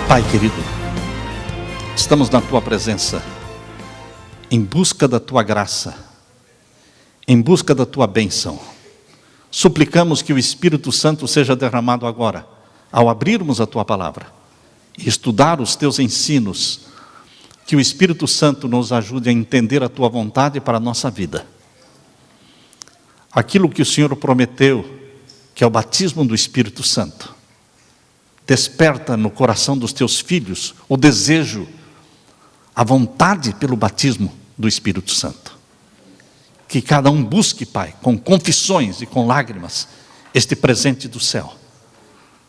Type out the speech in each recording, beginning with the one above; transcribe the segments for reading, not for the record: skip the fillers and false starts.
Pai querido, estamos na Tua presença, em busca da Tua graça, em busca da Tua bênção. Suplicamos que o Espírito Santo seja derramado agora, ao abrirmos a Tua palavra e estudar os Teus ensinos, que o Espírito Santo nos ajude a entender a Tua vontade para a nossa vida. Aquilo que o Senhor prometeu, que é o batismo do Espírito Santo, desperta no coração dos Teus filhos o desejo, a vontade pelo batismo do Espírito Santo. Que cada um busque, Pai, com confissões e com lágrimas, este presente do céu.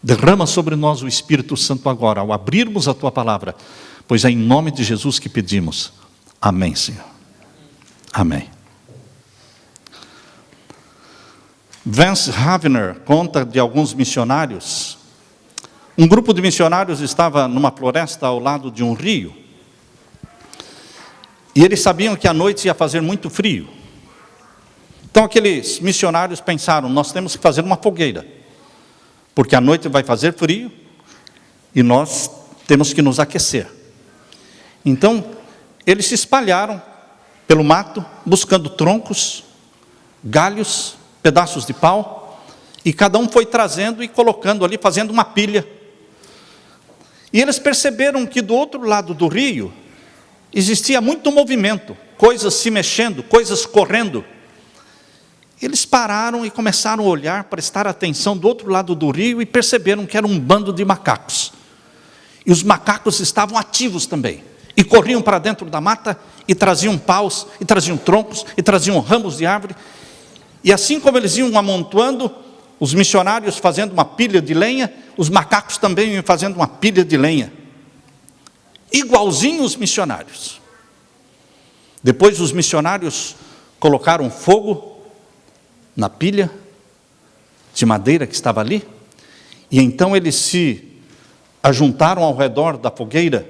Derrama sobre nós o Espírito Santo agora, ao abrirmos a Tua palavra, pois é em nome de Jesus que pedimos. Amém, Senhor. Amém. Vance Havner conta de alguns missionários. Um grupo de missionários estava numa floresta ao lado de um rio. E eles sabiam que à noite ia fazer muito frio. Então aqueles missionários pensaram, nós temos que fazer uma fogueira, porque à noite vai fazer frio e nós temos que nos aquecer. Então eles se espalharam pelo mato, buscando troncos, galhos, pedaços de pau, e cada um foi trazendo e colocando ali, fazendo uma pilha. E eles perceberam que do outro lado do rio existia muito movimento, coisas se mexendo, coisas correndo. Eles pararam e começaram a olhar, prestar atenção do outro lado do rio e perceberam que era um bando de macacos. E os macacos estavam ativos também, e corriam para dentro da mata, e traziam paus, e traziam troncos, e traziam ramos de árvore. E assim como eles iam amontoando, os missionários fazendo uma pilha de lenha, os macacos também iam fazendo uma pilha de lenha. Igualzinho os missionários. Depois os missionários colocaram fogo na pilha de madeira que estava ali, e então eles se ajuntaram ao redor da fogueira,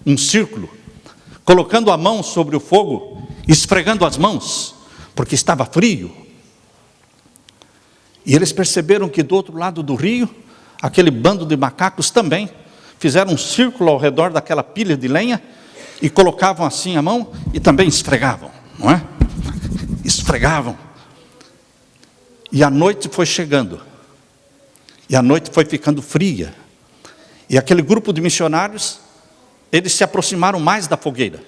um círculo, colocando a mão sobre o fogo, esfregando as mãos, porque estava frio. E eles perceberam que do outro lado do rio, aquele bando de macacos também fizeram um círculo ao redor daquela pilha de lenha e colocavam assim a mão e também esfregavam, não é? Esfregavam. E a noite foi chegando. E a noite foi ficando fria. E aquele grupo de missionários, eles se aproximaram mais da fogueira,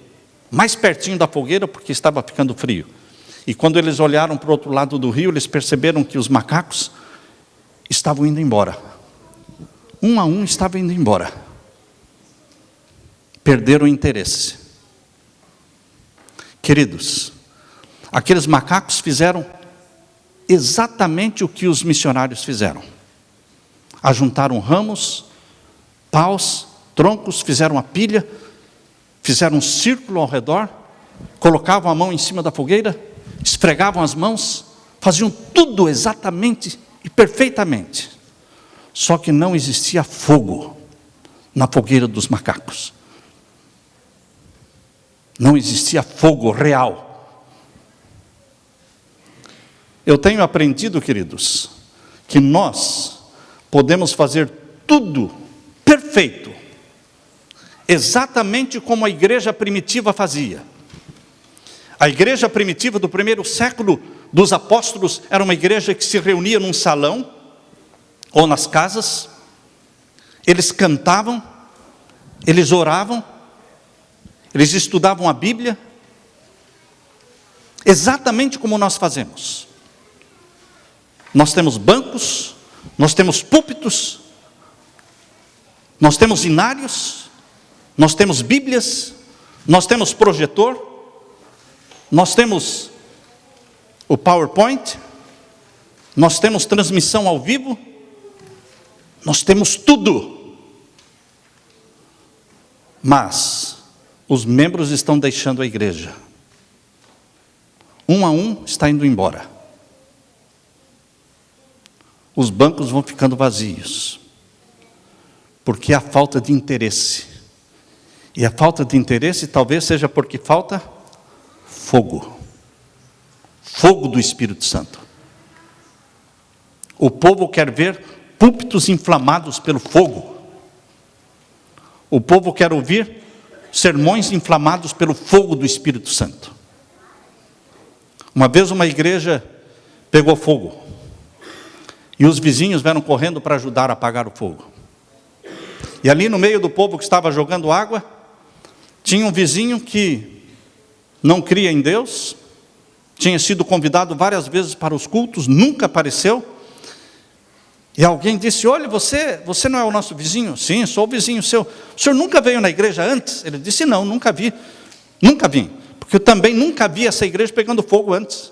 mais pertinho da fogueira, porque estava ficando frio. E quando eles olharam para o outro lado do rio, eles perceberam que os macacos estavam indo embora. Um a um estavam indo embora. Perderam o interesse. Queridos, aqueles macacos fizeram exatamente o que os missionários fizeram. Ajuntaram ramos, paus, troncos, fizeram uma pilha, fizeram um círculo ao redor, colocavam a mão em cima da fogueira, esfregavam as mãos, faziam tudo exatamente e perfeitamente. Só que não existia fogo na fogueira dos macacos. Não existia fogo real. Eu tenho aprendido, queridos, que nós podemos fazer tudo perfeito, exatamente como a igreja primitiva fazia. A igreja primitiva do primeiro século dos apóstolos era uma igreja que se reunia num salão ou nas casas. Eles cantavam, eles oravam, eles estudavam a Bíblia, exatamente como nós fazemos. Nós temos bancos, nós temos púlpitos, nós temos inários, nós temos Bíblias, nós temos projetor, nós temos o PowerPoint, nós temos transmissão ao vivo, nós temos tudo. Mas os membros estão deixando a igreja. Um a um está indo embora. Os bancos vão ficando vazios, porque há falta de interesse. E a falta de interesse talvez seja porque falta fogo. Fogo do Espírito Santo. O povo quer ver púlpitos inflamados pelo fogo. O povo quer ouvir sermões inflamados pelo fogo do Espírito Santo. Uma vez uma igreja pegou fogo. E os vizinhos vieram correndo para ajudar a apagar o fogo. E ali no meio do povo que estava jogando água, tinha um vizinho que não cria em Deus, tinha sido convidado várias vezes para os cultos, nunca apareceu. E alguém disse: olha, você não é o nosso vizinho? Sim, sou o vizinho seu. O senhor nunca veio na igreja antes? Ele disse: não, nunca vi. Nunca vim, porque eu também nunca vi essa igreja pegando fogo antes.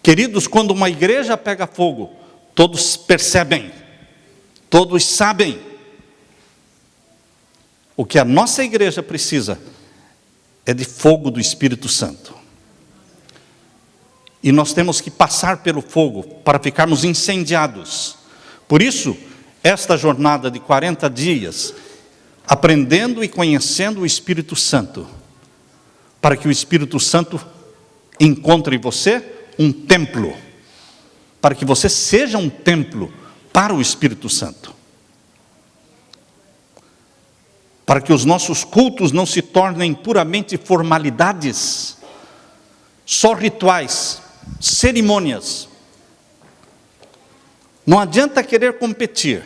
Queridos, quando uma igreja pega fogo, todos percebem, todos sabem. O que a nossa igreja precisa é de fogo do Espírito Santo. E nós temos que passar pelo fogo para ficarmos incendiados. Por isso, esta jornada de 40 dias, aprendendo e conhecendo o Espírito Santo, para que o Espírito Santo encontre em você um templo, para que você seja um templo para o Espírito Santo. Para que os nossos cultos não se tornem puramente formalidades, só rituais, cerimônias. Não adianta querer competir.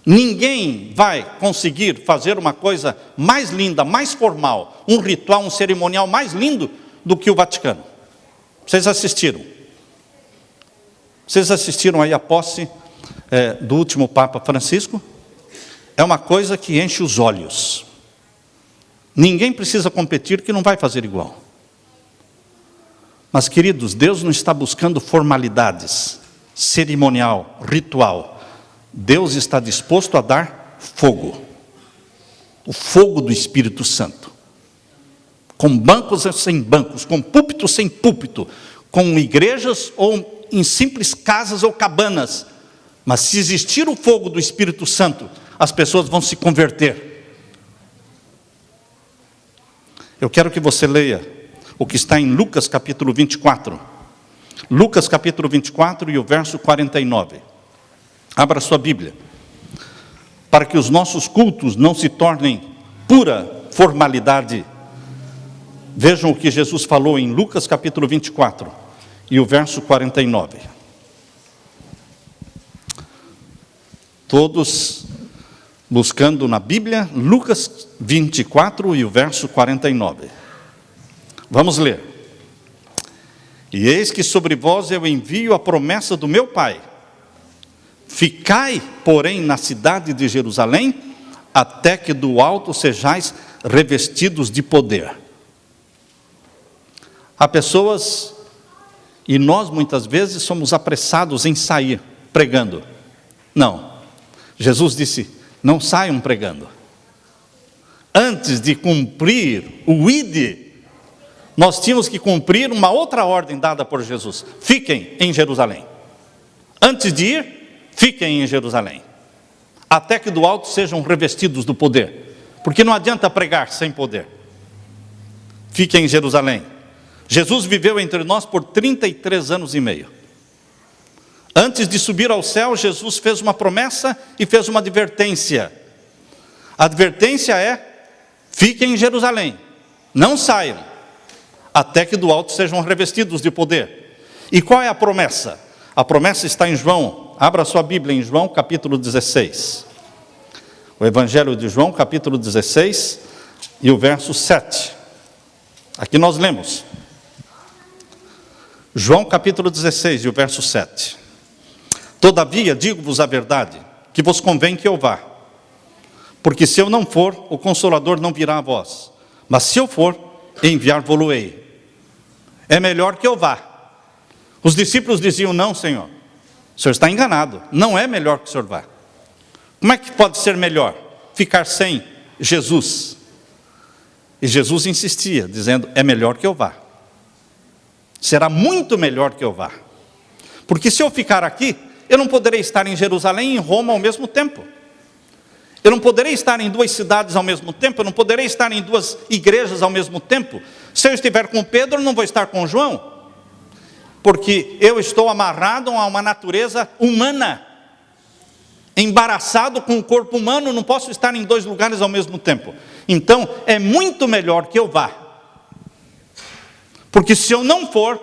Ninguém vai conseguir fazer uma coisa mais linda, mais formal, um ritual, um cerimonial mais lindo do que o Vaticano. Vocês assistiram? Vocês assistiram aí a posse do último Papa Francisco? É uma coisa que enche os olhos. Ninguém precisa competir que não vai fazer igual. Mas, queridos, Deus não está buscando formalidades, cerimonial, ritual. Deus está disposto a dar fogo. O fogo do Espírito Santo. Com bancos ou sem bancos, com púlpito ou sem púlpito, com igrejas ou em simples casas ou cabanas. Mas se existir o fogo do Espírito Santo, as pessoas vão se converter. Eu quero que você leia o que está em Lucas capítulo 24. Lucas capítulo 24 e o verso 49. Abra sua Bíblia. Para que os nossos cultos não se tornem pura formalidade. Vejam o que Jesus falou em Lucas capítulo 24 e o verso 49. Todos buscando na Bíblia, Lucas 24 e o verso 49. Vamos ler. E eis que sobre vós eu envio a promessa do meu Pai. Ficai, porém, na cidade de Jerusalém, até que do alto sejais revestidos de poder. Há pessoas, e nós muitas vezes somos apressados em sair pregando. Não. Jesus disse: não saiam pregando. Antes de cumprir o ide, nós tínhamos que cumprir uma outra ordem dada por Jesus. Fiquem em Jerusalém. Antes de ir, fiquem em Jerusalém. Até que do alto sejam revestidos do poder. Porque não adianta pregar sem poder. Fiquem em Jerusalém. Jesus viveu entre nós por 33 anos e meio. Antes de subir ao céu, Jesus fez uma promessa e fez uma advertência. A advertência é: fiquem em Jerusalém, não saiam, até que do alto sejam revestidos de poder. E qual é a promessa? A promessa está em João. Abra sua Bíblia em João capítulo 16. O Evangelho de João capítulo 16 e o verso 7. Aqui nós lemos. João capítulo 16 e o verso 7. Todavia, digo-vos a verdade, que vos convém que eu vá. Porque se eu não for, o Consolador não virá a vós. Mas se eu for, enviar-vos-ei. É melhor que eu vá. Os discípulos diziam: não, Senhor, o Senhor está enganado. Não é melhor que o Senhor vá. Como é que pode ser melhor? Ficar sem Jesus. E Jesus insistia, dizendo: é melhor que eu vá. Será muito melhor que eu vá. Porque se eu ficar aqui, eu não poderei estar em Jerusalém e em Roma ao mesmo tempo. Eu não poderei estar em duas cidades ao mesmo tempo. Eu não poderei estar em duas igrejas ao mesmo tempo. Se eu estiver com Pedro, eu não vou estar com João. Porque eu estou amarrado a uma natureza humana. embaraçado com o corpo humano, não posso estar em 2 lugares ao mesmo tempo. Então, é muito melhor que eu vá. Porque se eu não for,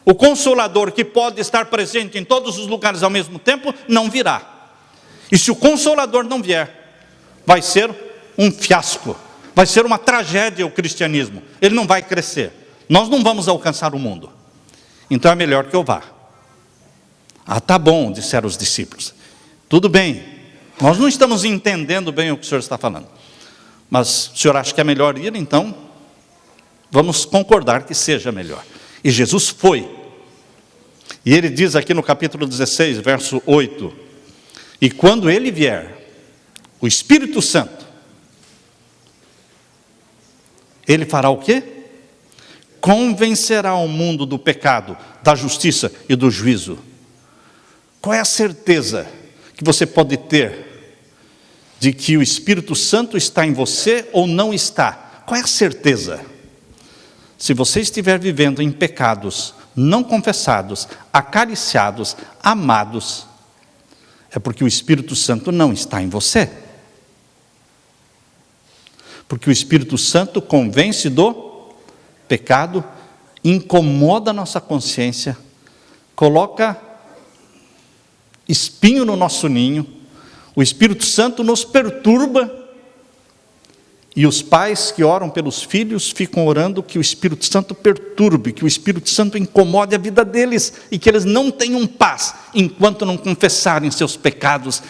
o Consolador, que pode estar presente em todos os lugares ao mesmo tempo, não virá. E se o Consolador não vier, vai ser um fiasco, vai ser uma tragédia o cristianismo. Ele não vai crescer. Nós não vamos alcançar o mundo. Então é melhor que eu vá. Ah, tá bom, disseram os discípulos. Tudo bem, nós não estamos entendendo bem o que o senhor está falando. Mas o senhor acha que é melhor ir, então vamos concordar que seja melhor. E Jesus foi. E ele diz aqui no capítulo 16, verso 8: e quando ele vier, o Espírito Santo, ele fará o quê? Convencerá o mundo do pecado, da justiça e do juízo. Qual é a certeza que você pode ter de que o Espírito Santo está em você ou não está? Qual é a certeza? Se você estiver vivendo em pecados não confessados, acariciados, amados, é porque o Espírito Santo não está em você. Porque o Espírito Santo convence do pecado, incomoda a nossa consciência, coloca espinho no nosso ninho, o Espírito Santo nos perturba, e os pais que oram pelos filhos ficam orando que o Espírito Santo perturbe, que o Espírito Santo incomode a vida deles, e que eles não tenham paz, enquanto não confessarem seus pecados,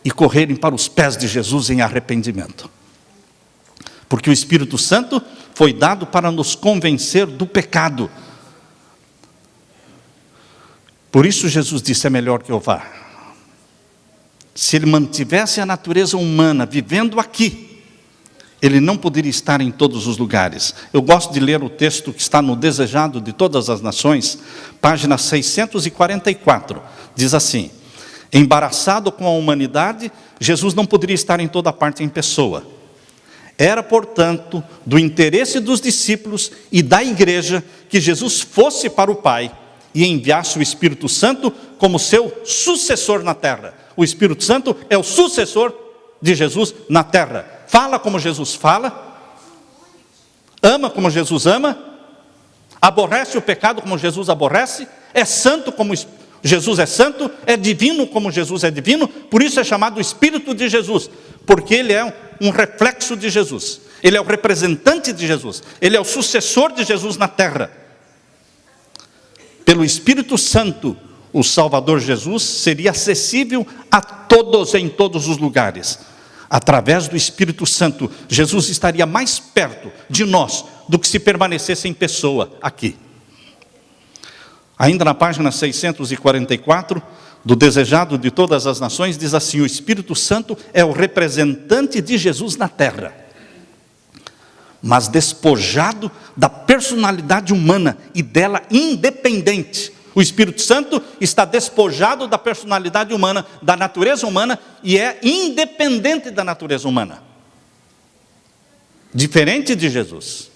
e correrem para os pés de Jesus em arrependimento. Porque o Espírito Santo foi dado para nos convencer do pecado. Por isso Jesus disse, é melhor que eu vá. Se ele mantivesse a natureza humana vivendo aqui, ele não poderia estar em todos os lugares. Eu gosto de ler o texto que está no Desejado de Todas as Nações, página 644. Diz assim: embaraçado com a humanidade, Jesus não poderia estar em toda parte em pessoa. Era, portanto, do interesse dos discípulos e da igreja que Jesus fosse para o Pai e enviasse o Espírito Santo como seu sucessor na terra. O Espírito Santo é o sucessor de Jesus na terra. Fala como Jesus fala, ama como Jesus ama, aborrece o pecado como Jesus aborrece, é santo como Jesus é santo, é divino como Jesus é divino, por isso é chamado Espírito de Jesus, porque ele é um reflexo de Jesus, ele é o representante de Jesus, ele é o sucessor de Jesus na terra. Pelo Espírito Santo, o Salvador Jesus seria acessível a todos em todos os lugares. Através do Espírito Santo, Jesus estaria mais perto de nós do que se permanecesse em pessoa aqui. Ainda na página 644, do Desejado de Todas as Nações, diz assim: o Espírito Santo é o representante de Jesus na terra, mas despojado da personalidade humana e dela independente. O Espírito Santo está despojado da personalidade humana, da natureza humana, e é independente da natureza humana. Diferente de Jesus.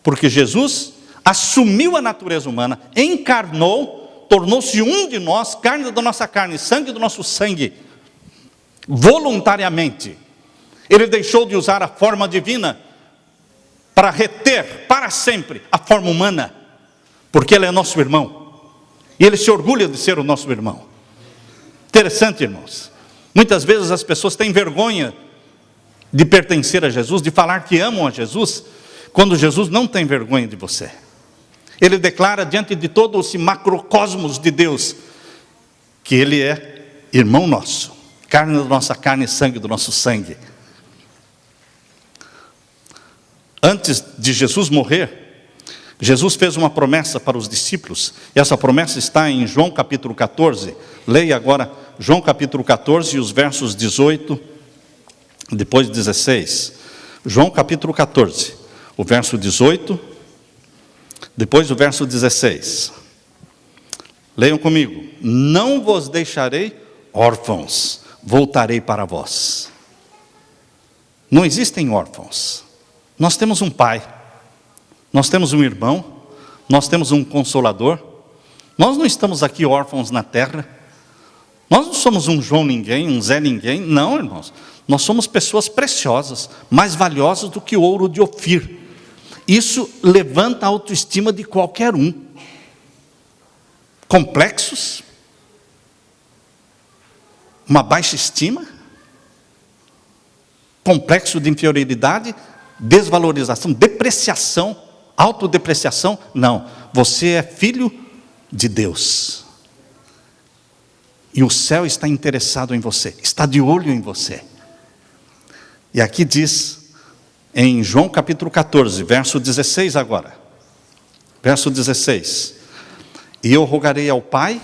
Porque Jesus assumiu a natureza humana, encarnou, tornou-se um de nós, carne da nossa carne, sangue do nosso sangue, voluntariamente. Ele deixou de usar a forma divina para reter para sempre a forma humana, porque ele é nosso irmão. E ele se orgulha de ser o nosso irmão. Interessante, irmãos. Muitas vezes as pessoas têm vergonha de pertencer a Jesus, de falar que amam a Jesus, quando Jesus não tem vergonha de você. Ele declara diante de todo esse macrocosmos de Deus, que ele é irmão nosso, carne da nossa carne e sangue do nosso sangue. Antes de Jesus morrer, Jesus fez uma promessa para os discípulos, e essa promessa está em João capítulo 14, leia agora João capítulo 14 e os versos 18, depois 16, João capítulo 14, o verso 18, depois o verso 16, leiam comigo: não vos deixarei órfãos, voltarei para vós. Não existem órfãos, nós temos um pai, nós temos um irmão, nós temos um consolador. Nós não estamos aqui órfãos na terra, Nós não somos um João ninguém, um Zé ninguém. Não, irmãos. Nós somos pessoas preciosas, mais valiosas do que o ouro de Ofir. Isso levanta a autoestima de qualquer um. Complexos, uma baixa estima, complexo de inferioridade, desvalorização, depreciação, autodepreciação. Não, você é filho de Deus. E o céu está interessado em você, está de olho em você. E aqui diz, em João capítulo 14, verso 16 agora. Verso 16. E eu rogarei ao Pai.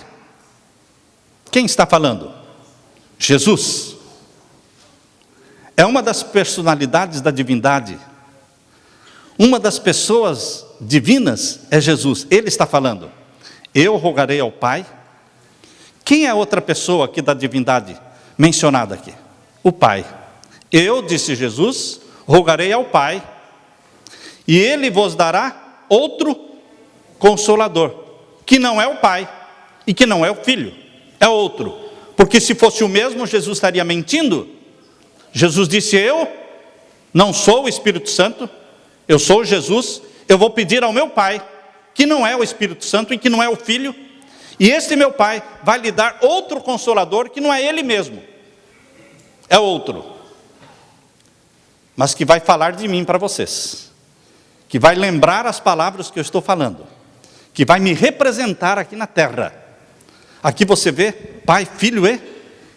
Quem está falando? Jesus. É uma das personalidades da divindade. Uma das pessoas divinas é Jesus. Ele está falando. Eu rogarei ao Pai. Quem é a outra pessoa aqui da divindade mencionada aqui? O Pai. Eu, disse Jesus, rogarei ao Pai, e Ele vos dará outro Consolador, que não é o Pai, e que não é o Filho, é outro. Porque se fosse o mesmo, Jesus estaria mentindo. Jesus disse, eu não sou o Espírito Santo, eu sou Jesus, eu vou pedir ao meu Pai, que não é o Espírito Santo e que não é o Filho, e este meu Pai vai lhe dar outro Consolador, que não é Ele mesmo, é outro, mas que vai falar de mim para vocês, que vai lembrar as palavras que eu estou falando, que vai me representar aqui na terra. Aqui você vê Pai, Filho e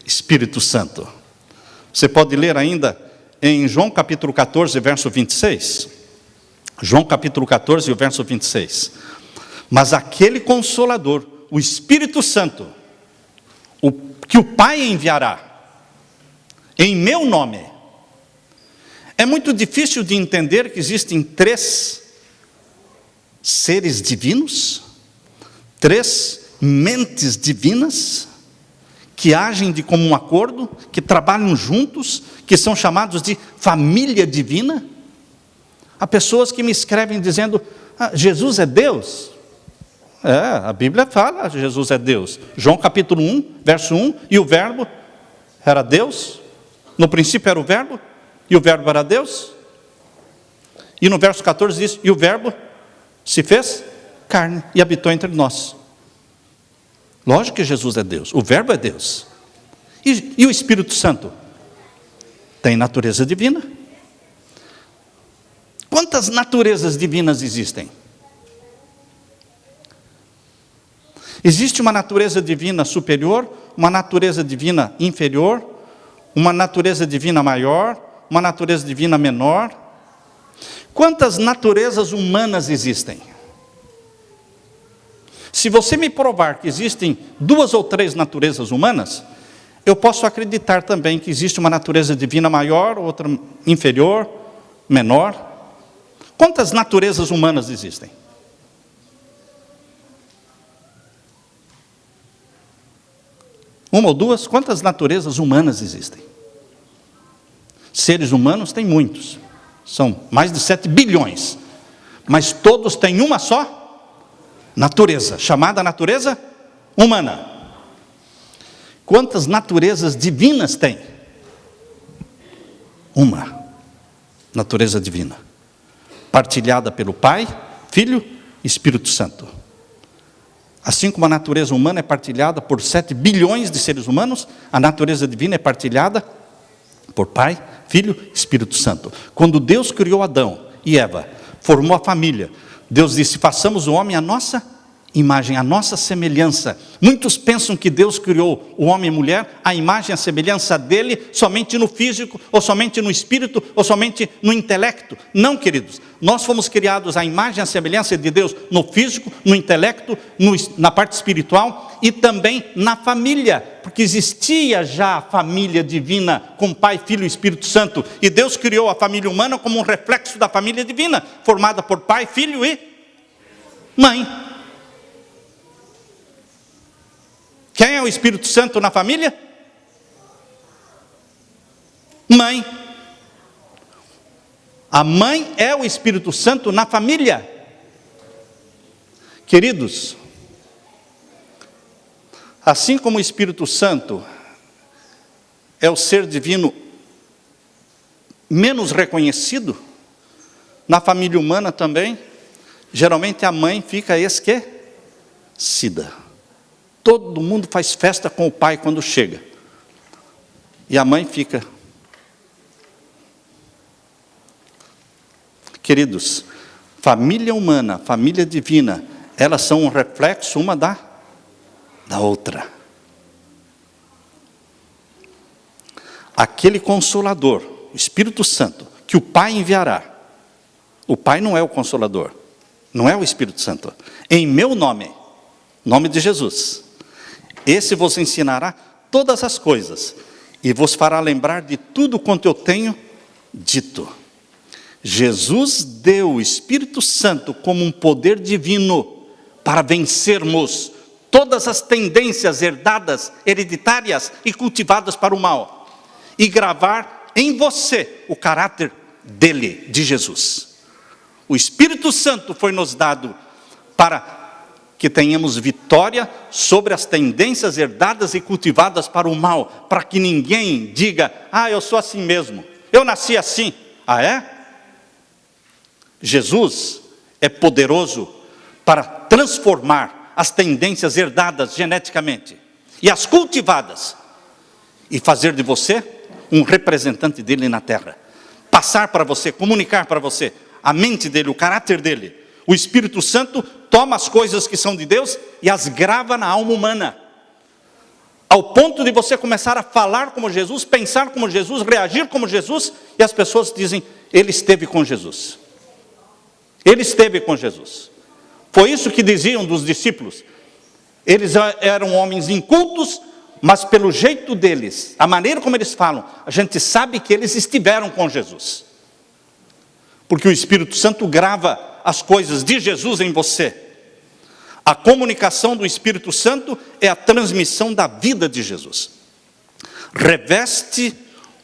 Espírito Santo. Você pode ler ainda em João capítulo 14, verso 26. João capítulo 14, o verso 26. Mas aquele Consolador, o Espírito Santo, que o Pai enviará, em meu nome. É muito difícil de entender que existem 3 seres divinos, 3 mentes divinas, que agem de comum acordo, que trabalham juntos, que são chamados de família divina. Há pessoas que me escrevem dizendo, Jesus é Deus? A Bíblia fala, Jesus é Deus. João capítulo 1, verso 1, e o verbo era Deus, no princípio era o verbo, e o verbo era Deus. E no verso 14 diz, e o verbo se fez carne e habitou entre nós. Lógico que Jesus é Deus, o verbo é Deus. E o Espírito Santo? Tem natureza divina. Quantas naturezas divinas existem? Existe uma natureza divina superior, uma natureza divina inferior, uma natureza divina maior, uma natureza divina menor. Quantas naturezas humanas existem? Se você me provar que existem 2 ou 3 naturezas humanas, eu posso acreditar também que existe uma natureza divina maior, outra inferior, menor. Quantas naturezas humanas existem? Uma ou 2? Quantas naturezas humanas existem? Seres humanos tem muitos. São mais de 7 bilhões. Mas todos têm uma só natureza, chamada natureza humana. Quantas naturezas divinas tem? Uma natureza divina, partilhada pelo Pai, Filho e Espírito Santo. Assim como a natureza humana é partilhada por 7 bilhões de seres humanos, a natureza divina é partilhada por Pai, Filho e Espírito Santo. Quando Deus criou Adão e Eva, formou a família, Deus disse, façamos o homem à nossa imagem, à nossa semelhança. Muitos pensam que Deus criou o homem e a mulher, a imagem e a semelhança dele, somente no físico, ou somente no espírito, ou somente no intelecto. Não, queridos, nós fomos criados à imagem e a semelhança de Deus no físico, no intelecto, na parte espiritual e também na família, porque existia já a família divina com Pai, Filho e Espírito Santo, e Deus criou a família humana como um reflexo da família divina, formada por Pai, Filho e Mãe. Quem é o Espírito Santo na família? Mãe. A mãe é o Espírito Santo na família. Queridos, Assim como o Espírito Santo é o ser divino menos reconhecido, na família humana também, geralmente a mãe fica esquecida. Todo mundo faz festa com o pai quando chega. E a mãe fica. Queridos, família humana, família divina, elas são um reflexo uma da outra. Aquele Consolador, o Espírito Santo, que o Pai enviará. O Pai não é o Consolador, não é o Espírito Santo. Em meu nome, nome de Jesus, esse vos ensinará todas as coisas e vos fará lembrar de tudo quanto eu tenho dito. Jesus deu o Espírito Santo como um poder divino para vencermos todas as tendências herdadas, hereditárias e cultivadas para o mal, e gravar em você o caráter dele, de Jesus. O Espírito Santo foi nos dado para que tenhamos vitória sobre as tendências herdadas e cultivadas para o mal, para que ninguém diga, eu sou assim mesmo, eu nasci assim. É? Jesus é poderoso para transformar as tendências herdadas geneticamente e as cultivadas e fazer de você um representante dele na terra. Passar para você, comunicar para você a mente dele, o caráter dele. O Espírito Santo toma as coisas que são de Deus e as grava na alma humana. Ao ponto de você começar a falar como Jesus, pensar como Jesus, reagir como Jesus, e as pessoas dizem, ele esteve com Jesus. Ele esteve com Jesus. Foi isso que diziam dos discípulos. Eles eram homens incultos, mas pelo jeito deles, a maneira como eles falam, a gente sabe que eles estiveram com Jesus. Porque o Espírito Santo grava as coisas de Jesus em você. A comunicação do Espírito Santo é a transmissão da vida de Jesus. Reveste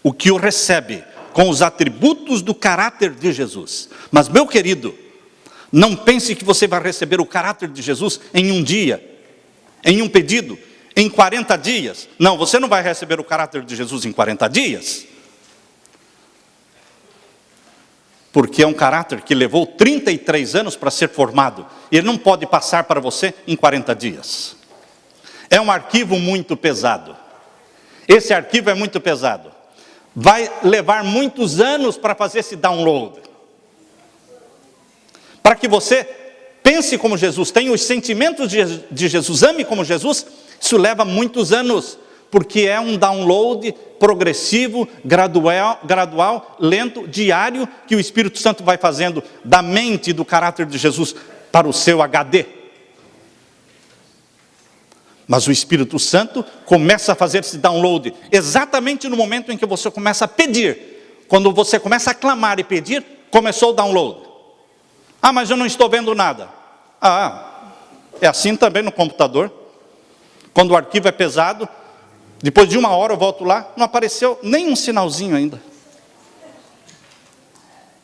o que o recebe com os atributos do caráter de Jesus. Mas, meu querido, não pense que você vai receber o caráter de Jesus em um dia, em um pedido, em 40 dias. Não, você não vai receber o caráter de Jesus em 40 dias. Porque é um caráter que levou 33 anos para ser formado. E ele não pode passar para você em 40 dias. É um arquivo muito pesado. Esse arquivo é muito pesado. Vai levar muitos anos para fazer esse download. Para que você pense como Jesus, tenha os sentimentos de Jesus, ame como Jesus, isso leva muitos anos. Porque é um download progressivo, gradual, lento, diário, que o Espírito Santo vai fazendo da mente e do caráter de Jesus para o seu HD. Mas o Espírito Santo começa a fazer esse download exatamente no momento em que você começa a pedir. Quando você começa a clamar e pedir, começou o download. Mas eu não estou vendo nada. É assim também no computador. Quando o arquivo é pesado, depois de 1 hora eu volto lá, não apareceu nem um sinalzinho ainda.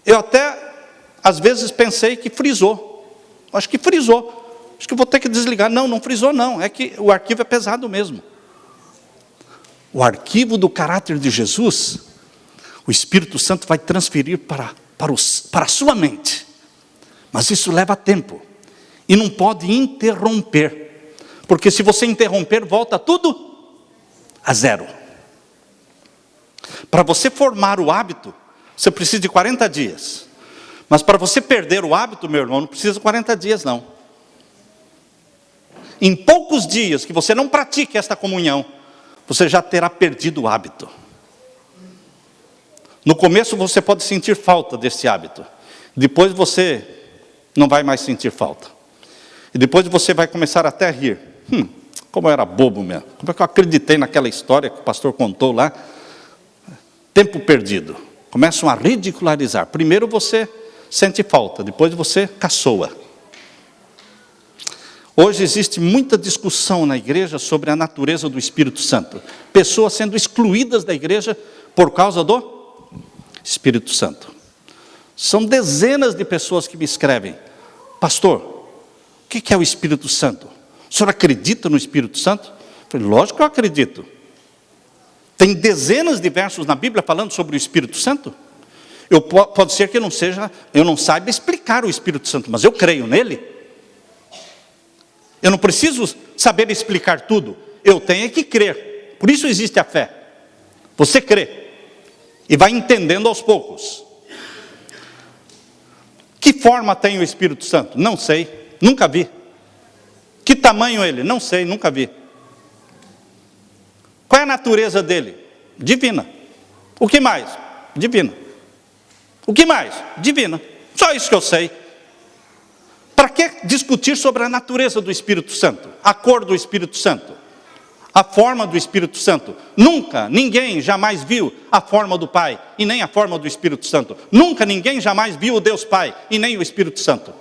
Eu até, às vezes, pensei que frisou. Acho que frisou. Acho que vou ter que desligar. Não frisou não. É que o arquivo é pesado mesmo. O arquivo do caráter de Jesus, o Espírito Santo vai transferir para a sua mente. Mas isso leva tempo. E não pode interromper. Porque se você interromper, volta tudo a zero. Para você formar o hábito, você precisa de 40 dias. Mas para você perder o hábito, meu irmão, não precisa de 40 dias não. Em poucos dias que você não pratique esta comunhão, você já terá perdido o hábito. No começo você pode sentir falta desse hábito. Depois você não vai mais sentir falta. E depois você vai começar até a rir. Como eu era bobo mesmo. Como é que eu acreditei naquela história que o pastor contou lá? Tempo perdido. Começam a ridicularizar. Primeiro você sente falta, depois você caçoa. Hoje existe muita discussão na igreja sobre a natureza do Espírito Santo. Pessoas sendo excluídas da igreja por causa do Espírito Santo. São dezenas de pessoas que me escrevem: pastor, o que é o Espírito Santo? O senhor acredita no Espírito Santo? Eu falei, lógico que eu acredito. Tem dezenas de versos na Bíblia falando sobre o Espírito Santo. Pode ser que eu não saiba explicar o Espírito Santo, mas eu creio nele. Eu não preciso saber explicar tudo, eu tenho que crer. Por isso existe a fé. Você crê e vai entendendo aos poucos. Que forma tem o Espírito Santo? Não sei, nunca vi. Que tamanho ele? Não sei, nunca vi. Qual é a natureza dele? Divina. O que mais? Divina. O que mais? Divina. Só isso que eu sei. Para que discutir sobre a natureza do Espírito Santo? A cor do Espírito Santo? A forma do Espírito Santo? Nunca, ninguém jamais viu a forma do Pai e nem a forma do Espírito Santo. Nunca ninguém jamais viu o Deus Pai e nem o Espírito Santo.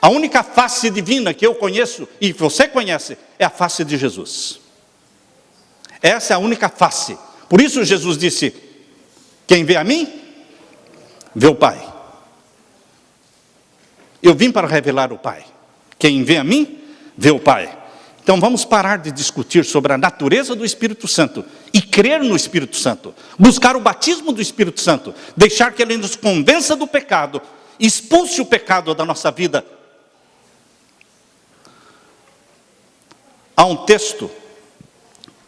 A única face divina que eu conheço e você conhece é a face de Jesus. Essa é a única face. Por isso Jesus disse, quem vê a mim, vê o Pai. Eu vim para revelar o Pai. Quem vê a mim, vê o Pai. Então vamos parar de discutir sobre a natureza do Espírito Santo e crer no Espírito Santo. Buscar o batismo do Espírito Santo. Deixar que Ele nos convença do pecado. Expulse o pecado da nossa vida. Há um texto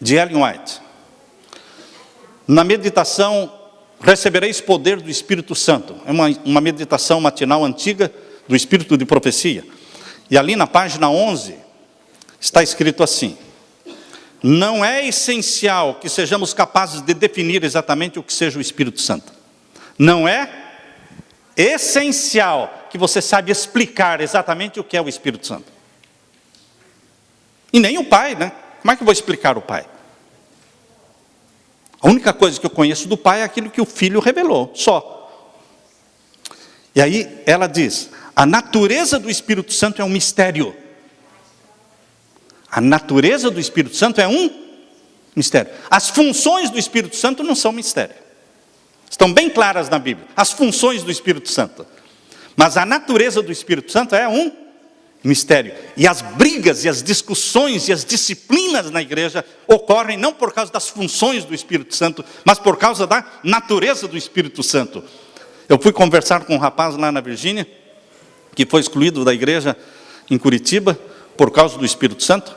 de Ellen White. Na meditação, recebereis poder do Espírito Santo. É uma meditação matinal antiga do Espírito de Profecia. E ali na página 11, está escrito assim: não é essencial que sejamos capazes de definir exatamente o que seja o Espírito Santo. Não é essencial que você saiba explicar exatamente o que é o Espírito Santo. E nem o Pai, né? Como é que eu vou explicar o Pai? A única coisa que eu conheço do Pai é aquilo que o Filho revelou, só. E aí ela diz, a natureza do Espírito Santo é um mistério. A natureza do Espírito Santo é um mistério. As funções do Espírito Santo não são mistério. Estão bem claras na Bíblia, as funções do Espírito Santo. Mas a natureza do Espírito Santo é um mistério. E as brigas, e as discussões, e as disciplinas na igreja ocorrem não por causa das funções do Espírito Santo, mas por causa da natureza do Espírito Santo. Eu fui conversar com um rapaz lá na Virgínia, que foi excluído da igreja em Curitiba, por causa do Espírito Santo,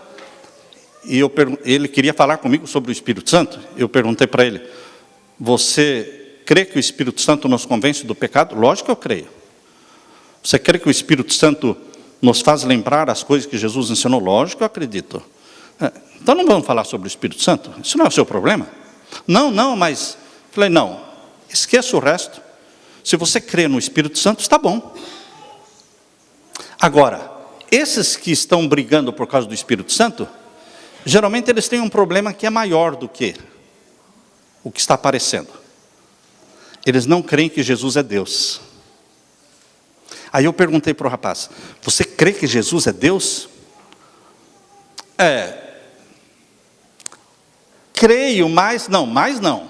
e ele queria falar comigo sobre o Espírito Santo. Eu perguntei para ele, você crê que o Espírito Santo nos convence do pecado? Lógico que eu creio. Você crê que o Espírito Santo nos faz lembrar as coisas que Jesus ensinou? Lógico que eu acredito. Então não vamos falar sobre o Espírito Santo? Isso não é o seu problema? Não, mas... Falei, não, esqueça o resto. Se você crê no Espírito Santo, está bom. Agora, esses que estão brigando por causa do Espírito Santo, geralmente eles têm um problema que é maior do que o que está aparecendo. Eles não creem que Jesus é Deus. Aí eu perguntei para o rapaz, você crê que Jesus é Deus? Creio, mas não.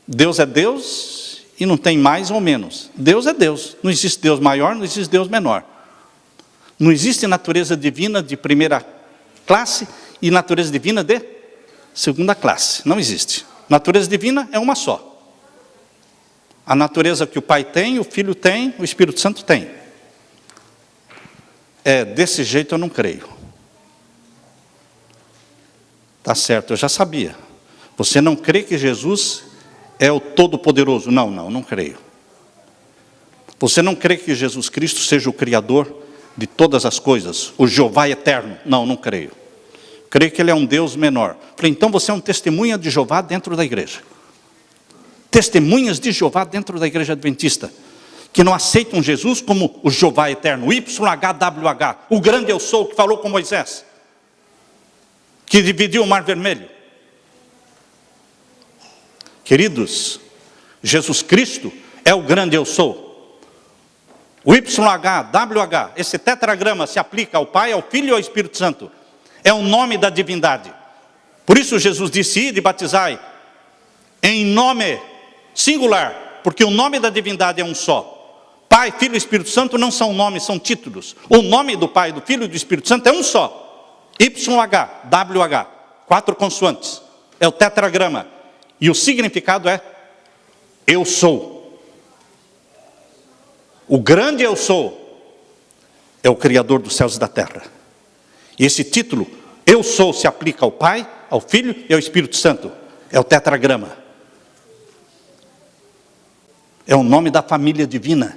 Deus é Deus e não tem mais ou menos. Deus é Deus. Não existe Deus maior, não existe Deus menor. Não existe natureza divina de primeira classe e natureza divina de segunda classe. Não existe. Natureza divina é uma só. A natureza que o Pai tem, o Filho tem, o Espírito Santo tem. Desse jeito eu não creio. Tá certo, eu já sabia. Você não crê que Jesus é o Todo-Poderoso? Não creio. Você não crê que Jesus Cristo seja o Criador de todas as coisas, o Jeová eterno? Não creio. Creio que Ele é um Deus menor. Falei, então você é um testemunha de Jeová dentro da igreja. Testemunhas de Jeová dentro da igreja adventista, que não aceitam Jesus como o Jeová eterno, o YHWH, o grande eu sou, que falou com Moisés, que dividiu o mar vermelho. Queridos, Jesus Cristo é o grande eu sou. O YHWH, esse tetragrama se aplica ao Pai, ao Filho e ao Espírito Santo. É o nome da divindade. Por isso Jesus disse, ide e batizai, em nome singular, porque o nome da divindade é um só. Pai, Filho e Espírito Santo não são nomes, são títulos. O nome do Pai, do Filho e do Espírito Santo é um só. YH, WH, 4 consoantes. É o tetragrama. E o significado é: eu sou. O grande eu sou é o Criador dos céus e da terra. E esse título, eu sou, se aplica ao Pai, ao Filho e ao Espírito Santo. É o tetragrama. É o nome da família divina.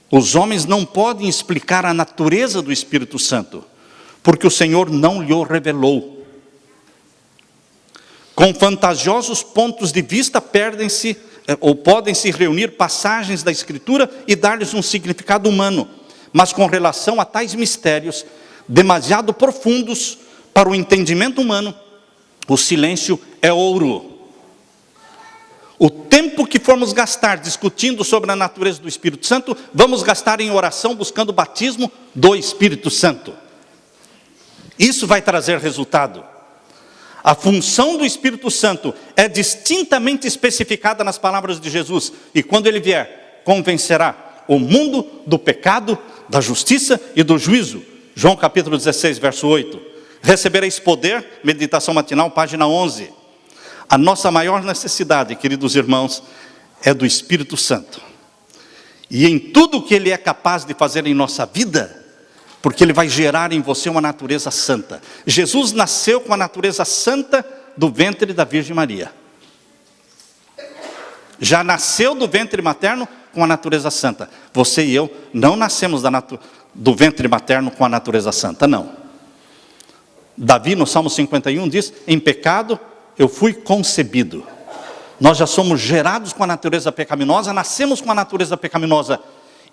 Os homens não podem explicar a natureza do Espírito Santo, porque o Senhor não lhe revelou. Com fantasiosos pontos de vista perdem-se, ou podem se reunir passagens da Escritura e dar-lhes um significado humano, mas com relação a tais mistérios, demasiado profundos para o entendimento humano, o silêncio é ouro. O tempo que formos gastar discutindo sobre a natureza do Espírito Santo, vamos gastar em oração buscando o batismo do Espírito Santo. Isso vai trazer resultado. A função do Espírito Santo é distintamente especificada nas palavras de Jesus. E quando ele vier, convencerá o mundo do pecado, da justiça e do juízo. João capítulo 16, verso 8. Recebereis poder, meditação matinal, página 11. A nossa maior necessidade, queridos irmãos, é do Espírito Santo. E em tudo que Ele é capaz de fazer em nossa vida, porque Ele vai gerar em você uma natureza santa. Jesus nasceu com a natureza santa do ventre da Virgem Maria. Já nasceu do ventre materno com a natureza santa. Você e eu não nascemos do ventre materno com a natureza santa, não. Davi, no Salmo 51, diz: em pecado eu fui concebido. Nós já somos gerados com a natureza pecaminosa, nascemos com a natureza pecaminosa,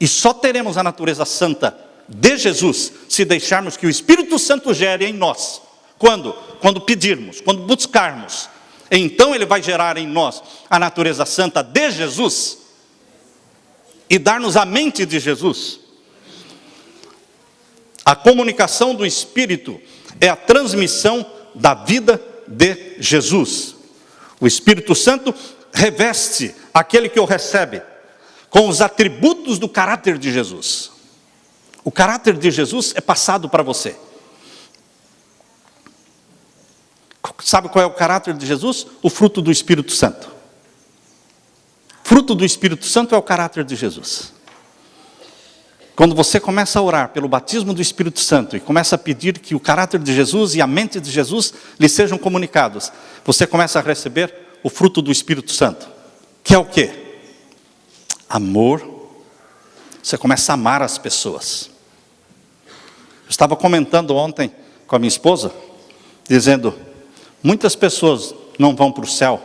e só teremos a natureza santa de Jesus, se deixarmos que o Espírito Santo gere em nós. Quando? Quando pedirmos, quando buscarmos. Então Ele vai gerar em nós a natureza santa de Jesus, e dar-nos a mente de Jesus. A comunicação do Espírito é a transmissão da vida de Jesus. O Espírito Santo reveste aquele que o recebe com os atributos do caráter de Jesus. O caráter de Jesus é passado para você. Sabe qual é o caráter de Jesus? O fruto do Espírito Santo. Fruto do Espírito Santo é o caráter de Jesus. Quando você começa a orar pelo batismo do Espírito Santo e começa a pedir que o caráter de Jesus e a mente de Jesus lhe sejam comunicados, você começa a receber o fruto do Espírito Santo, que é o quê? Amor. Você começa a amar as pessoas. Eu estava comentando ontem com a minha esposa, dizendo: muitas pessoas não vão para o céu,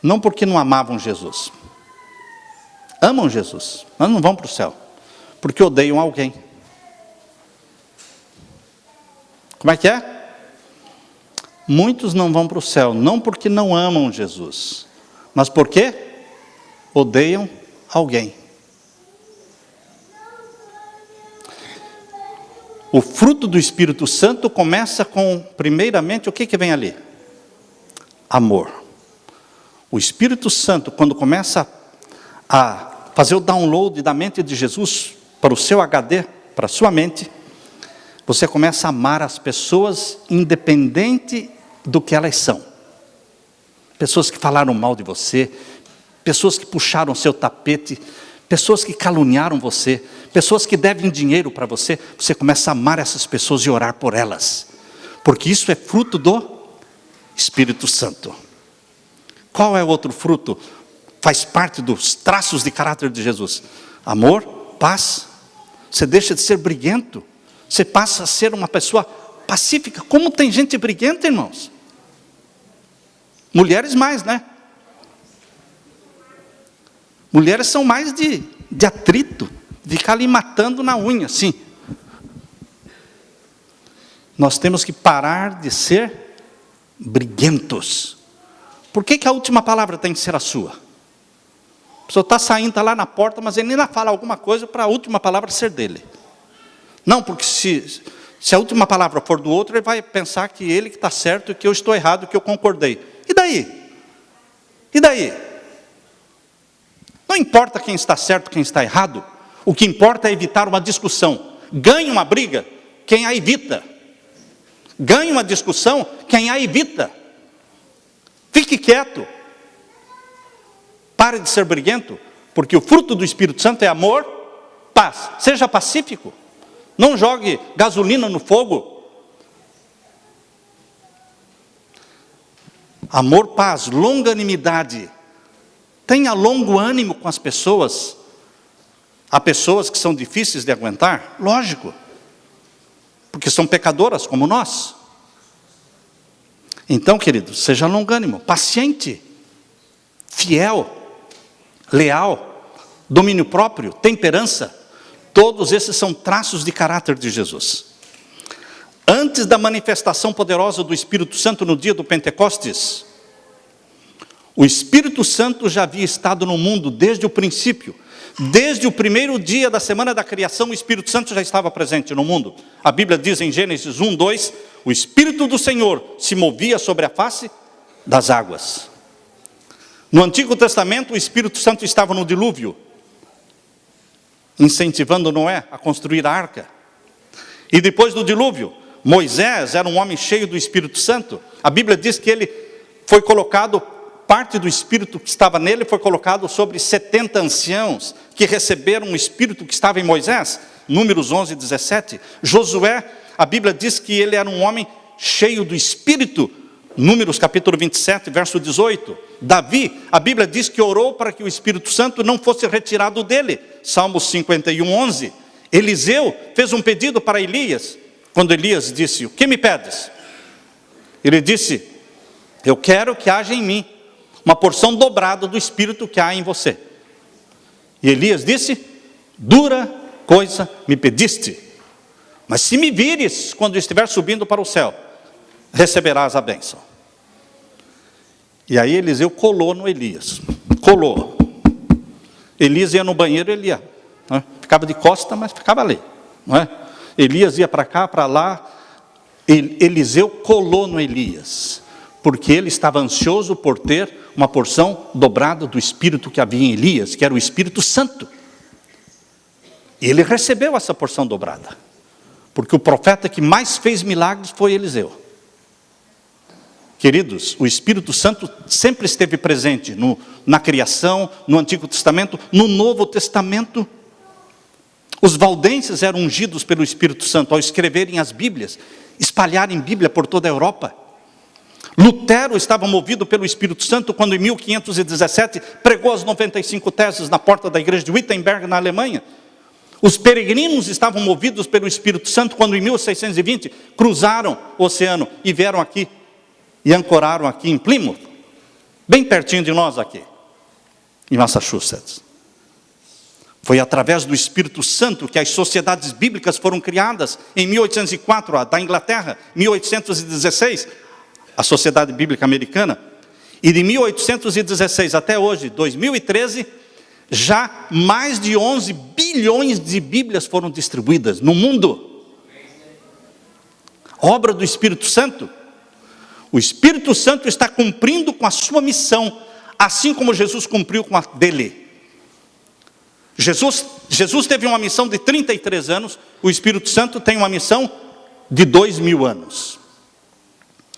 não porque não amavam Jesus. Amam Jesus, mas não vão para o céu, porque odeiam alguém. Como é que é? Muitos não vão para o céu, não porque não amam Jesus, mas porque odeiam alguém. O fruto do Espírito Santo começa com, primeiramente, o que vem ali? Amor. O Espírito Santo, quando começa a fazer o download da mente de Jesus para o seu HD, para a sua mente, você começa a amar as pessoas independente do que elas são. Pessoas que falaram mal de você, pessoas que puxaram o seu tapete, pessoas que caluniaram você, pessoas que devem dinheiro para você, você começa a amar essas pessoas e orar por elas, porque isso é fruto do Espírito Santo. Qual é o outro fruto? Faz parte dos traços de caráter de Jesus. Amor, paz. Você deixa de ser briguento, você passa a ser uma pessoa pacífica. Como tem gente briguenta, irmãos? Mulheres mais, né? Mulheres são mais de atrito, de ficar ali matando na unha, sim. Nós temos que parar de ser briguentos. Por que a última palavra tem que ser a sua? A pessoa está saindo, está lá na porta, mas ele ainda fala alguma coisa para a última palavra ser dele. Não, porque se a última palavra for do outro, ele vai pensar que ele que está certo e que eu estou errado, que eu concordei. E daí? E daí? Não importa quem está certo, quem está errado. O que importa é evitar uma discussão. Ganha uma briga quem a evita. Ganha uma discussão quem a evita. Fique quieto. Pare de ser briguento, porque o fruto do Espírito Santo é amor, paz. Seja pacífico. Não jogue gasolina no fogo. Amor, paz, longanimidade. Tenha longo ânimo com as pessoas. Há pessoas que são difíceis de aguentar, lógico, porque são pecadoras como nós. Então, querido, seja longânimo, paciente, fiel, leal, domínio próprio, temperança. Todos esses são traços de caráter de Jesus. Antes da manifestação poderosa do Espírito Santo no dia do Pentecostes, o Espírito Santo já havia estado no mundo desde o princípio. Desde o primeiro dia da semana da criação, o Espírito Santo já estava presente no mundo. A Bíblia diz em Gênesis 1, 2, o Espírito do Senhor se movia sobre a face das águas. No Antigo Testamento, o Espírito Santo estava no dilúvio, incentivando Noé a construir a arca. E depois do dilúvio, Moisés era um homem cheio do Espírito Santo. A Bíblia diz que ele foi colocado, parte do Espírito que estava nele foi colocado sobre 70 anciãos que receberam o Espírito que estava em Moisés. Números 11 e 17. Josué, a Bíblia diz que ele era um homem cheio do Espírito. Números capítulo 27, verso 18. Davi, a Bíblia diz que orou para que o Espírito Santo não fosse retirado dele. Salmos 51, 11. Eliseu fez um pedido para Elias. Quando Elias disse, o que me pedes? Ele disse, eu quero que haja em mim uma porção dobrada do Espírito que há em você. E Elias disse, dura coisa me pediste, mas se me vires quando estiver subindo para o céu, receberás a bênção. E aí Eliseu colou no Elias, colou. Elias ia no banheiro, ele ia, né? Ficava de costa, mas ficava ali, não é? Elias ia para cá, para lá. Eliseu colou no Elias, porque ele estava ansioso por ter uma porção dobrada do Espírito que havia em Elias, que era o Espírito Santo. E ele recebeu essa porção dobrada, porque o profeta que mais fez milagres foi Eliseu. Queridos, o Espírito Santo sempre esteve presente na criação, no Antigo Testamento, no Novo Testamento. Os valdenses eram ungidos pelo Espírito Santo ao escreverem as Bíblias, espalharem Bíblia por toda a Europa. Lutero estava movido pelo Espírito Santo quando em 1517 pregou as 95 teses na porta da igreja de Wittenberg, na Alemanha. Os peregrinos estavam movidos pelo Espírito Santo quando em 1620 cruzaram o oceano e vieram aqui e ancoraram aqui em Plymouth, bem pertinho de nós aqui, em Massachusetts. Foi através do Espírito Santo que as sociedades bíblicas foram criadas em 1804, a da Inglaterra, 1816, a Sociedade Bíblica Americana, e de 1816 até hoje, 2013, já mais de 11 bilhões de Bíblias foram distribuídas no mundo. Obra do Espírito Santo. O Espírito Santo está cumprindo com a sua missão, assim como Jesus cumpriu com a dele. Jesus teve uma missão de 33 anos, o Espírito Santo tem uma missão de 2000 anos.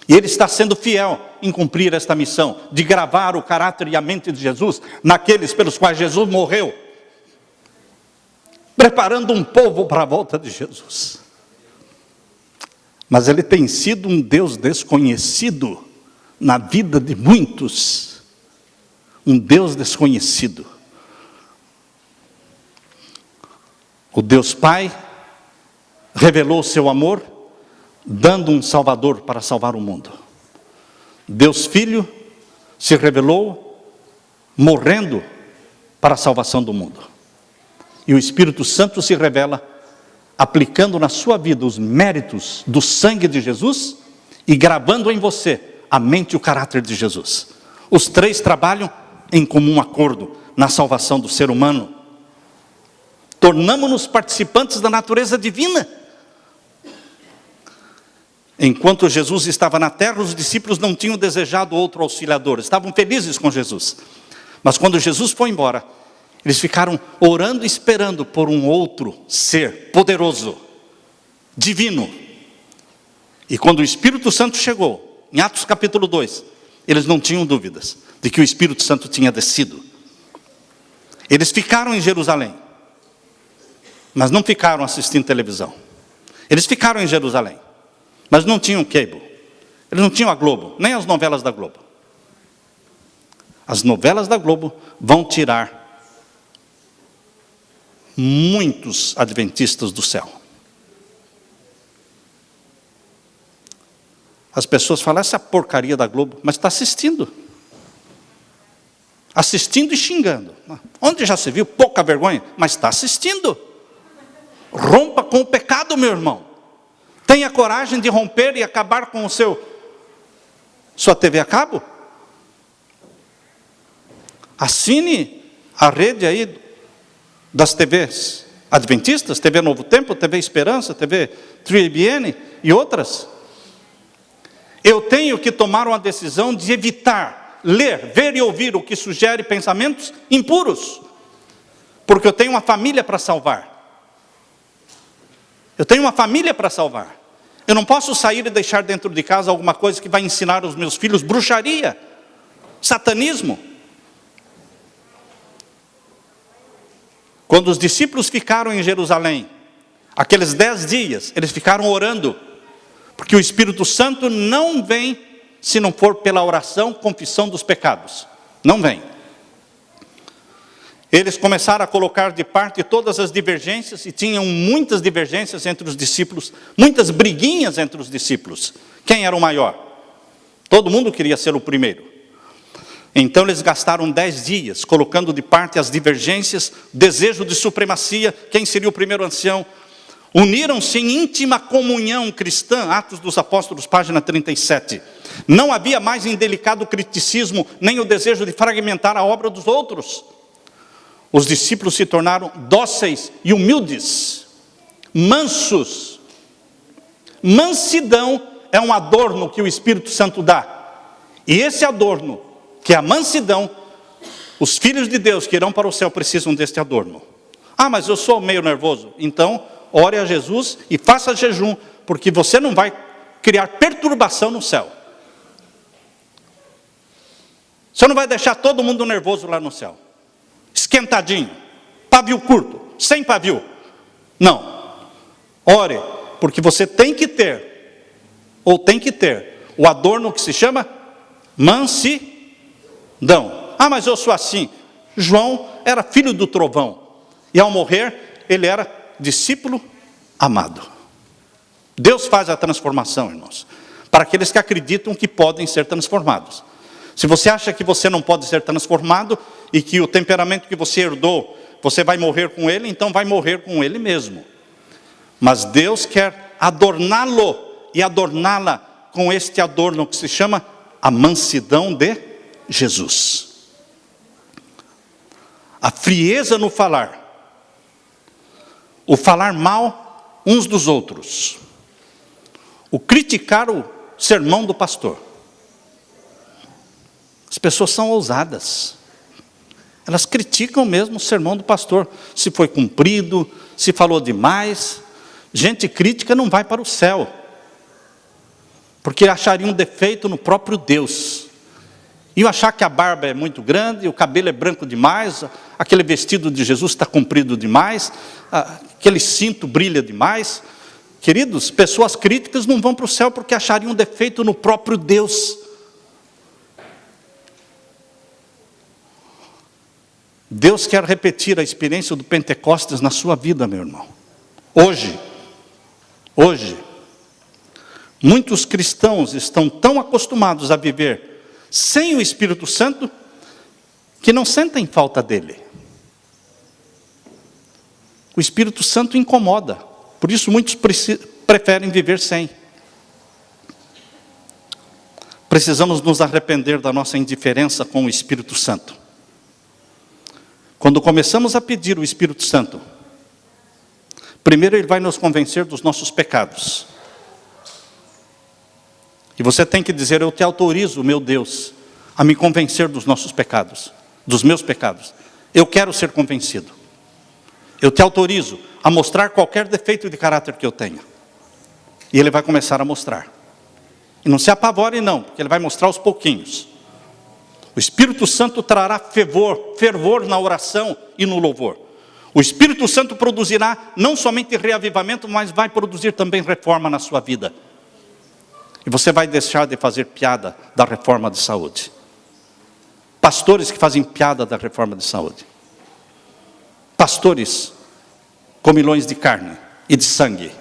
E ele está sendo fiel em cumprir esta missão, de gravar o caráter e a mente de Jesus naqueles pelos quais Jesus morreu, preparando um povo para a volta de Jesus. Mas ele tem sido um Deus desconhecido na vida de muitos, um Deus desconhecido. O Deus Pai revelou o seu amor, dando um Salvador para salvar o mundo. Deus Filho se revelou, morrendo para a salvação do mundo. E o Espírito Santo se revela, aplicando na sua vida os méritos do sangue de Jesus e gravando em você a mente e o caráter de Jesus. Os três trabalham em comum acordo na salvação do ser humano. Tornamo-nos participantes da natureza divina. Enquanto Jesus estava na terra, os discípulos não tinham desejado outro auxiliador, estavam felizes com Jesus. Mas quando Jesus foi embora, eles ficaram orando e esperando por um outro ser poderoso divino. E quando o Espírito Santo chegou, em Atos capítulo 2, eles não tinham dúvidas de que o Espírito Santo tinha descido. Eles ficaram em Jerusalém, mas não ficaram assistindo televisão. Eles ficaram em Jerusalém, mas não tinham cable. Eles não tinham a Globo, nem as novelas da Globo. As novelas da Globo vão tirar muitos adventistas do céu. As pessoas falam, essa porcaria da Globo, mas está assistindo. Assistindo e xingando. Onde já se viu? Pouca vergonha, mas está assistindo. Rompa com o pecado, meu irmão. Tenha coragem de romper e acabar com sua TV a cabo. Assine a rede aí das TVs adventistas, TV Novo Tempo, TV Esperança, TV 3ABN e outras. Eu tenho que tomar uma decisão de evitar ler, ver e ouvir o que sugere pensamentos impuros, porque eu tenho uma família para salvar. Eu tenho uma família para salvar. Eu não posso sair e deixar dentro de casa alguma coisa que vai ensinar os meus filhos bruxaria, satanismo. Quando os discípulos ficaram em Jerusalém, aqueles 10 dias, eles ficaram orando, porque o Espírito Santo não vem se não for pela oração, confissão dos pecados. Não vem. Eles começaram a colocar de parte todas as divergências, e tinham muitas divergências entre os discípulos, muitas briguinhas entre os discípulos. Quem era o maior? Todo mundo queria ser o primeiro. Então eles gastaram 10 dias, colocando de parte as divergências, desejo de supremacia, quem seria o primeiro ancião. Uniram-se em íntima comunhão cristã, Atos dos Apóstolos, página 37. Não havia mais indelicado criticismo, nem o desejo de fragmentar a obra dos outros. Os discípulos se tornaram dóceis e humildes, mansos. Mansidão é um adorno que o Espírito Santo dá. E esse adorno, que é a mansidão, os filhos de Deus que irão para o céu precisam deste adorno. Ah, mas eu sou meio nervoso. Então, ore a Jesus e faça jejum, porque você não vai criar perturbação no céu. Você não vai deixar todo mundo nervoso lá no céu. Esquentadinho, pavio curto, sem pavio. Não. Ore, porque você tem que ter o adorno que se chama mansidão. Ah, mas eu sou assim. João era filho do trovão, e ao morrer, ele era discípulo amado. Deus faz a transformação, irmãos, para aqueles que acreditam que podem ser transformados. Se você acha que você não pode ser transformado, e que o temperamento que você herdou, você vai morrer com ele, então vai morrer com ele mesmo. Mas Deus quer adorná-lo e adorná-la com este adorno que se chama a mansidão de Jesus. A frieza no falar, o falar mal uns dos outros, o criticar o sermão do pastor. As pessoas são ousadas. Elas criticam mesmo o sermão do pastor. Se foi cumprido, se falou demais. Gente crítica não vai para o céu, porque acharia um defeito no próprio Deus. E achar que a barba é muito grande, o cabelo é branco demais, aquele vestido de Jesus está comprido demais, aquele cinto brilha demais. Queridos, pessoas críticas não vão para o céu porque achariam um defeito no próprio Deus. Deus quer repetir a experiência do Pentecostes na sua vida, meu irmão. Hoje, muitos cristãos estão tão acostumados a viver sem o Espírito Santo, que não sentem falta dele. O Espírito Santo incomoda, por isso muitos preferem viver sem. Precisamos nos arrepender da nossa indiferença com o Espírito Santo. Quando começamos a pedir o Espírito Santo, primeiro ele vai nos convencer dos nossos pecados. E você tem que dizer, eu te autorizo, meu Deus, a me convencer dos nossos pecados, dos meus pecados. Eu quero ser convencido. Eu te autorizo a mostrar qualquer defeito de caráter que eu tenha. E Ele vai começar a mostrar. E não se apavore não, porque Ele vai mostrar aos pouquinhos. O Espírito Santo trará fervor na oração e no louvor. O Espírito Santo produzirá não somente reavivamento, mas vai produzir também reforma na sua vida. E você vai deixar de fazer piada da reforma de saúde. Pastores que fazem piada da reforma de saúde. Pastores comilões de carne e de sangue.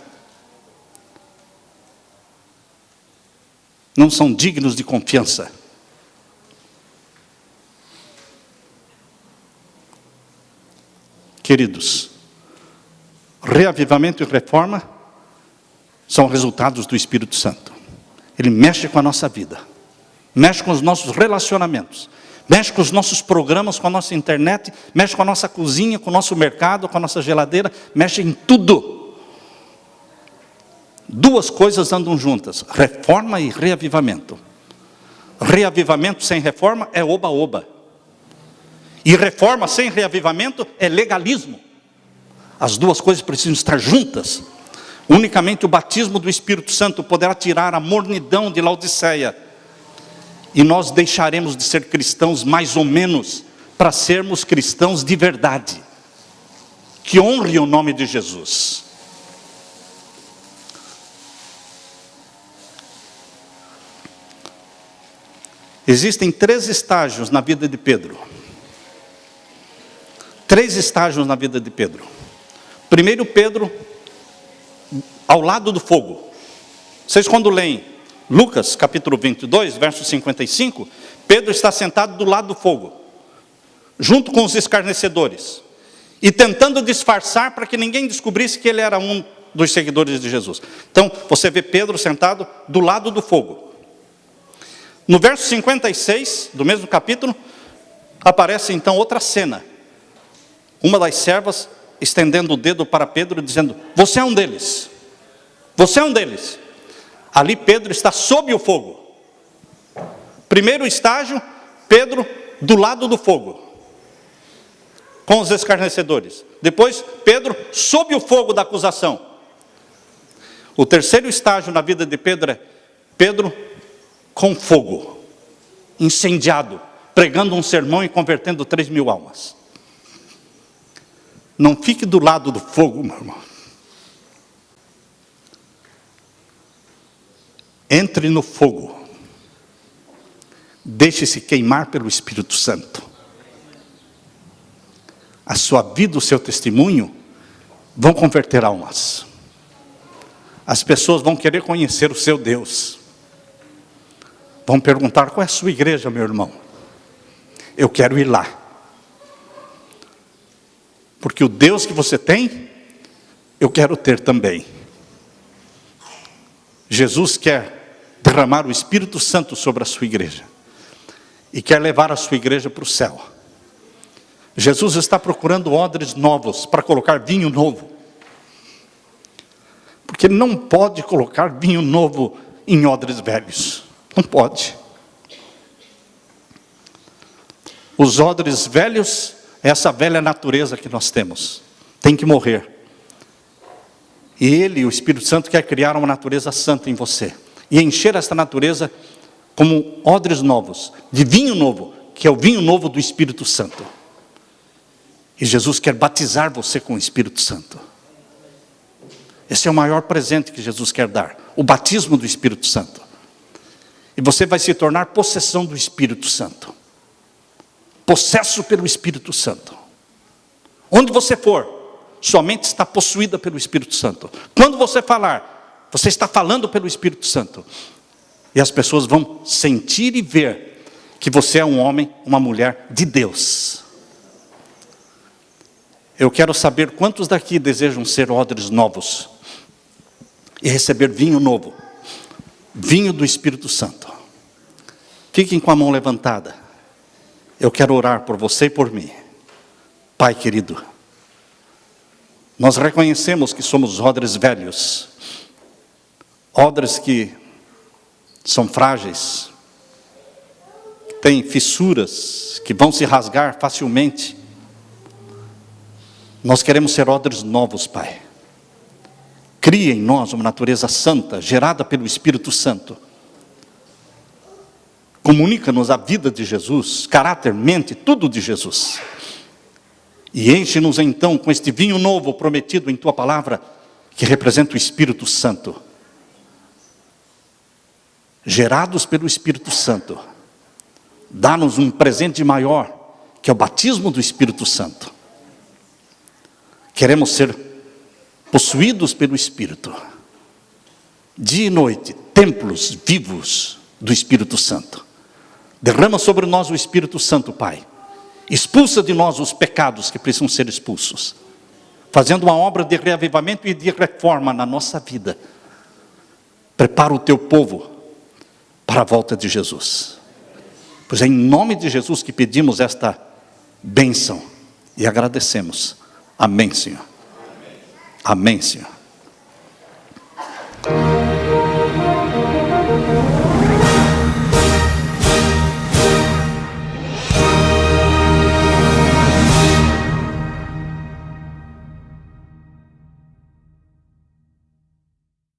Não são dignos de confiança. Queridos, reavivamento e reforma são resultados do Espírito Santo. Ele mexe com a nossa vida, mexe com os nossos relacionamentos, mexe com os nossos programas, com a nossa internet, mexe com a nossa cozinha, com o nosso mercado, com a nossa geladeira, mexe em tudo. Duas coisas andam juntas, reforma e reavivamento. Reavivamento sem reforma é oba-oba. E reforma sem reavivamento é legalismo. As duas coisas precisam estar juntas. Unicamente o batismo do Espírito Santo poderá tirar a mornidão de Laodiceia. E nós deixaremos de ser cristãos mais ou menos, para sermos cristãos de verdade. Que honre o nome de Jesus. Existem 3 estágios na vida de Pedro. 3 estágios na vida de Pedro. Primeiro, Pedro ao lado do fogo. Vocês quando leem Lucas capítulo 22, verso 55, Pedro está sentado do lado do fogo, junto com os escarnecedores, e tentando disfarçar para que ninguém descobrisse que ele era um dos seguidores de Jesus. Então, você vê Pedro sentado do lado do fogo. No verso 56, do mesmo capítulo, aparece então outra cena. Uma das servas estendendo o dedo para Pedro, dizendo: você é um deles. Você é um deles. Ali Pedro está sob o fogo. Primeiro estágio, Pedro do lado do fogo, com os escarnecedores. Depois, Pedro sob o fogo da acusação. O terceiro estágio na vida de Pedro é Pedro com fogo, incendiado, pregando um sermão e convertendo 3.000 almas. Não fique do lado do fogo, meu irmão. Entre no fogo. Deixe-se queimar pelo Espírito Santo. A sua vida, o seu testemunho, vão converter almas. As pessoas vão querer conhecer o seu Deus. Vão perguntar: qual é a sua igreja, meu irmão? Eu quero ir lá. Porque o Deus que você tem, eu quero ter também. Jesus quer derramar o Espírito Santo sobre a sua igreja. E quer levar a sua igreja para o céu. Jesus está procurando odres novos para colocar vinho novo. Porque ele não pode colocar vinho novo em odres velhos. Não pode. Os odres velhos, essa velha natureza que nós temos, tem que morrer. E Ele, o Espírito Santo, quer criar uma natureza santa em você. E encher essa natureza como odres novos, de vinho novo, que é o vinho novo do Espírito Santo. E Jesus quer batizar você com o Espírito Santo. Esse é o maior presente que Jesus quer dar, o batismo do Espírito Santo. E você vai se tornar possessão do Espírito Santo. Possesso pelo Espírito Santo. Onde você for, sua mente está possuída pelo Espírito Santo. Quando você falar, você está falando pelo Espírito Santo. E as pessoas vão sentir e ver que você é um homem, uma mulher de Deus. Eu quero saber quantos daqui desejam ser odres novos e receber vinho novo, vinho do Espírito Santo. Fiquem com a mão levantada. Eu quero orar por você e por mim. Pai querido, nós reconhecemos que somos odres velhos, odres que são frágeis, que têm fissuras, que vão se rasgar facilmente. Nós queremos ser odres novos, Pai. Cria em nós uma natureza santa, gerada pelo Espírito Santo. Comunica-nos a vida de Jesus, caráter, mente, tudo de Jesus. E enche-nos então com este vinho novo prometido em tua palavra, que representa o Espírito Santo. Gerados pelo Espírito Santo, dá-nos um presente maior, que é o batismo do Espírito Santo. Queremos ser possuídos pelo Espírito, dia e noite, templos vivos do Espírito Santo. Derrama sobre nós o Espírito Santo, Pai. Expulsa de nós os pecados que precisam ser expulsos, fazendo uma obra de reavivamento e de reforma na nossa vida. Prepara o teu povo para a volta de Jesus. Pois é em nome de Jesus que pedimos esta bênção e agradecemos. Amém, Senhor. Amém, Senhor.